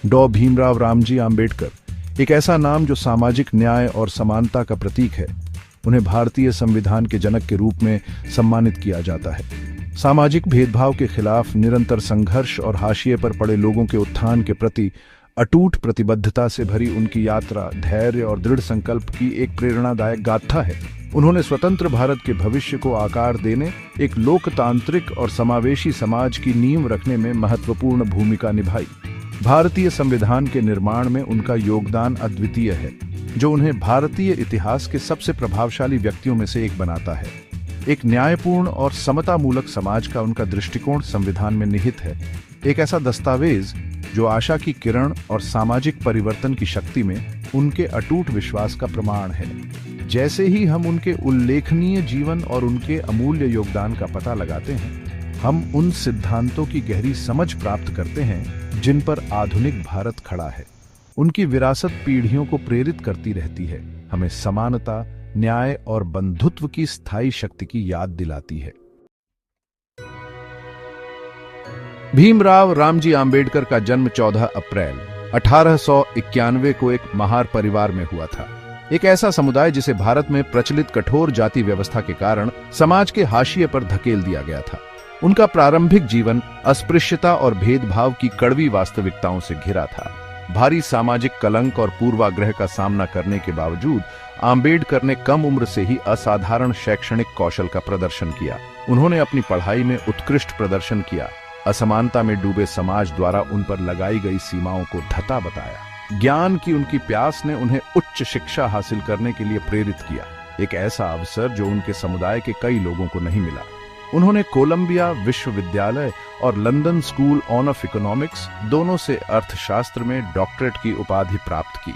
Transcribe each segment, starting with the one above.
डॉ भीमराव रामजी आम्बेडकर एक ऐसा नाम जो सामाजिक न्याय और समानता का प्रतीक है। उन्हें भारतीय संविधान के जनक के रूप में सम्मानित किया जाता है। सामाजिक भेदभाव के खिलाफ निरंतर संघर्ष और हाशिए पर पड़े लोगों के उत्थान के प्रति अटूट प्रतिबद्धता से भरी उनकी यात्रा धैर्य और दृढ़ संकल्प की एक प्रेरणादायक गाथा है। उन्होंने स्वतंत्र भारत के भविष्य को आकार देने, एक लोकतांत्रिक और समावेशी समाज की नींव रखने में महत्वपूर्ण भूमिका निभाई। भारतीय संविधान के निर्माण में उनका योगदान अद्वितीय है, जो उन्हें भारतीय इतिहास के सबसे प्रभावशाली व्यक्तियों में से एक बनाता है। एक न्यायपूर्ण और समतामूलक समाज का उनका दृष्टिकोण संविधान में निहित है, एक ऐसा दस्तावेज जो आशा की किरण और सामाजिक परिवर्तन की शक्ति में उनके अटूट विश्वास का प्रमाण है। जैसे ही हम उनके उल्लेखनीय जीवन और उनके अमूल्य योगदान का पता लगाते हैं, हम उन सिद्धांतों की गहरी समझ प्राप्त करते हैं जिन पर आधुनिक भारत खड़ा है। उनकी विरासत पीढ़ियों को प्रेरित करती रहती है, हमें समानता, न्याय और बंधुत्व की स्थायी शक्ति की याद दिलाती है। भीमराव रामजी आम्बेडकर का जन्म 14 अप्रैल 1891 को एक महार परिवार में हुआ था। एक ऐसा समुदाय जिसे भारत में प्रचलित कठोर जाति व्यवस्था के कारण समाज के हाशिए पर धकेल दिया गया था। उनका प्रारंभिक जीवन अस्पृश्यता और भेदभाव की कड़वी वास्तविकताओं से घिरा था। भारी सामाजिक कलंक और पूर्वाग्रह का सामना करने के बावजूद आम्बेडकर ने कम उम्र से ही असाधारण शैक्षणिक कौशल का प्रदर्शन किया। उन्होंने अपनी पढ़ाई में उत्कृष्ट प्रदर्शन किया, असमानता में डूबे समाज द्वारा उन पर लगाई गई सीमाओं को धता बताया। ज्ञान की उनकी प्यास ने उन्हें उच्च शिक्षा हासिल करने के लिए प्रेरित किया, एक ऐसा अवसर जो उनके समुदाय के कई लोगों को नहीं मिला। उन्होंने कोलंबिया विश्वविद्यालय और लंदन स्कूल ऑफ इकोनॉमिक्स दोनों से अर्थशास्त्र में डॉक्टरेट की उपाधि प्राप्त की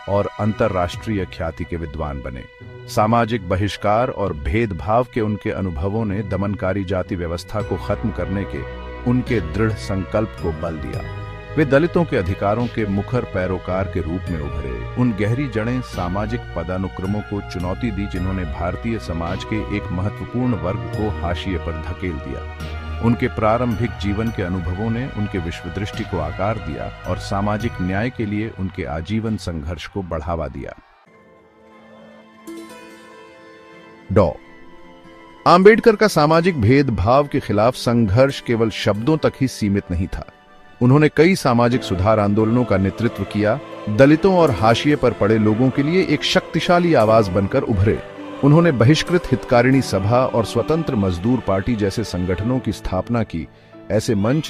और अंतर्राष्ट्रीय ख्याति के विद्वान बने। सामाजिक बहिष्कार और भेदभाव के उनके अनुभवों ने दमनकारी जाति व्यवस्था को खत्म करने के उनके दृढ़ संकल्प को बल दिया। वे दलितों के अधिकारों के मुखर पैरोकार के रूप में उभरे। उन गहरी जड़ें सामाजिक पदानुक्रमों को चुनौती दी जिन्होंने भारतीय समाज के एक महत्वपूर्ण वर्ग को हाशिए पर धकेल दिया। उनके प्रारंभिक जीवन के अनुभवों ने उनके विश्वदृष्टि को आकार दिया और सामाजिक न्याय के लिए उनके आजीवन संघर्ष को बढ़ावा दिया। डॉ आम्बेडकर का सामाजिक भेदभाव के खिलाफ संघर्ष केवल शब्दों तक ही सीमित नहीं था। उन्होंने कई सामाजिक सुधार आंदोलनों का नेतृत्व किया, दलितों और हाशिए पर पड़े लोगों के लिए एक शक्तिशाली आवाज बनकर उभरे। उन्होंने बहिष्कृत हितकारिणी सभा और स्वतंत्र मजदूर पार्टी जैसे संगठनों की स्थापना की, ऐसे मंच